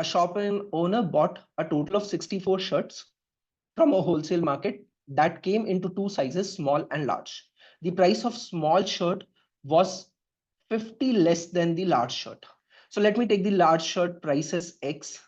A shop owner bought a total of 64 shirts from a wholesale market that came into two sizes, small and large. The price of small shirt was 50 less than the large shirt. So let me take the large shirt price as X,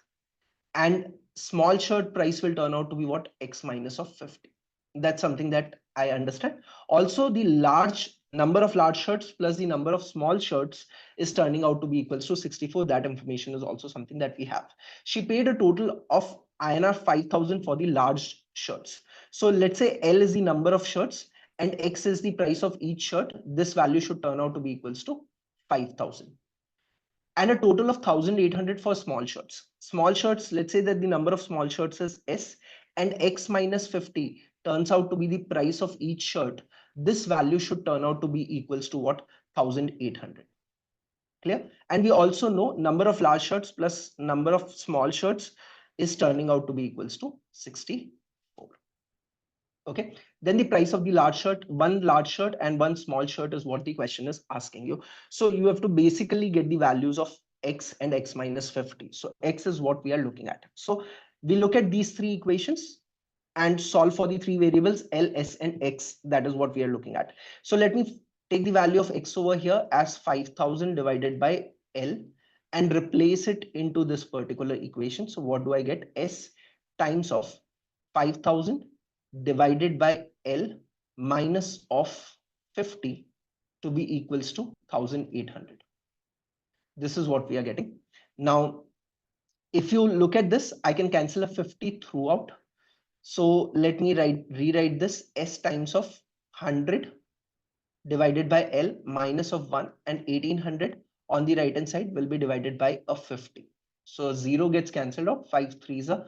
and small shirt price will turn out to be what? X minus of 50. That's something that I understand. Also, the large number of large shirts plus the number of small shirts is turning out to be equals to 64. That information is also something that we have. She paid a total of INR 5,000 for the large shirts. So let's say L is the number of shirts and X is the price of each shirt. This value should turn out to be equals to 5,000. And a total of 1,800 for small shirts. Small shirts, let's say that the number of small shirts is S, and X minus 50 turns out to be the price of each shirt. This value should turn out to be equals to what? 1,800. Clear? And we also know number of large shirts plus number of small shirts is turning out to be equals to 64. Okay, then the price of the large shirt, one large shirt and one small shirt is what the question is asking you. So you have to basically get the values of X and X minus 50. So X is what we are looking at. So we look at these three equations and solve for the three variables L, S and X. That is what we are looking at. So let me take the value of X over here as 5,000 divided by L and replace it into this particular equation. So what do I get? S times of 5,000 divided by L minus of 50 to be equals to 1,800. This is what we are getting. Now, if you look at this, I can cancel a 50 throughout. So let me rewrite this S times of 100 divided by L minus of 1, and 1,800 on the right hand side will be divided by a 50. So 0 gets cancelled out. 5 3s are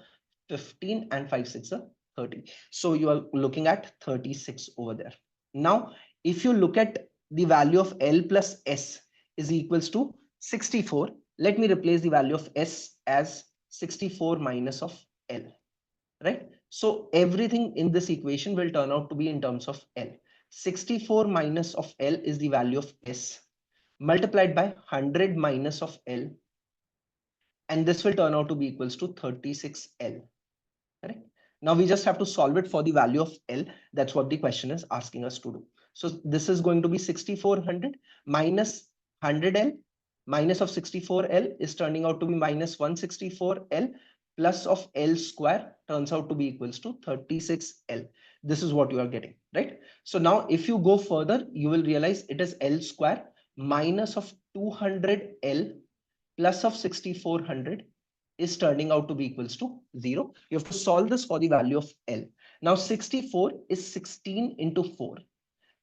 15 and 5 6 are 30. So you are looking at 36 over there. Now, if you look at the value of L plus S is equals to 64, let me replace the value of S as 64 minus of L, right? So everything in this equation will turn out to be in terms of L. 64 minus of L is the value of S multiplied by 100 minus of L, and this will turn out to be equals to 36L. Correct? Now we just have to solve it for the value of L. That's what the question is asking us to do. So this is going to be 6400 minus 100L minus of 64L is turning out to be minus 164L plus of L square turns out to be equals to 36L. This is what you are getting, right? So now if you go further, you will realize it is L square minus of 200L plus of 6400 is turning out to be equals to 0. You have to solve this for the value of L. Now 64 is 16 into 4.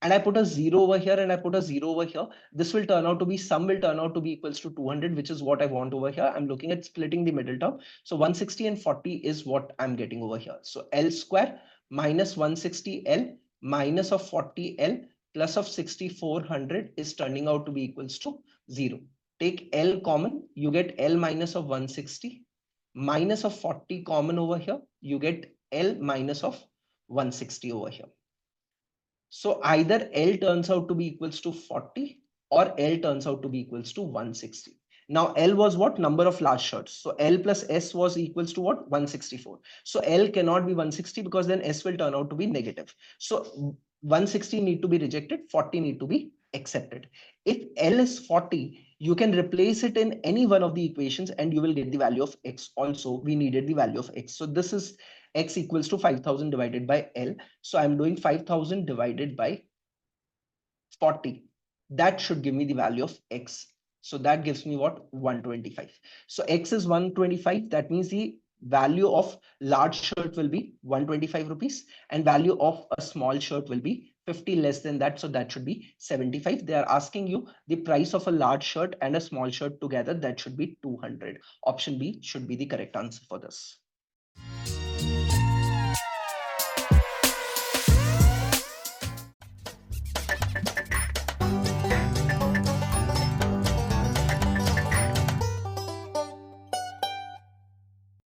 And I put a 0 over here and I put a 0 over here. This will turn out to be, sum will turn out to be equals to 200, which is what I want over here. I'm looking at splitting the middle term. So 160 and 40 is what I'm getting over here. So L square minus 160L minus of 40L plus of 6400 is turning out to be equals to 0. Take L common, you get L minus of 160 minus of 40 common over here, you get L minus of 160 over here. So either L turns out to be equals to 40 or L turns out to be equals to 160. Now L was what? Number of large shirts. So L plus S was equals to what? 164. So L cannot be 160 because then S will turn out to be negative. So 160 need to be rejected, 40 need to be accepted. If L is 40, you can replace it in any one of the equations and you will get the value of X. Also, we needed the value of X. So this is X equals to 5,000 divided by L. So I'm doing 5,000 divided by 40. That should give me the value of X. So that gives me what? 125. So X is 125. That means the value of large shirt will be 125 rupees and value of a small shirt will be 50 less than that. So that should be 75. They are asking you the price of a large shirt and a small shirt together. That should be 200. Option B should be the correct answer for this.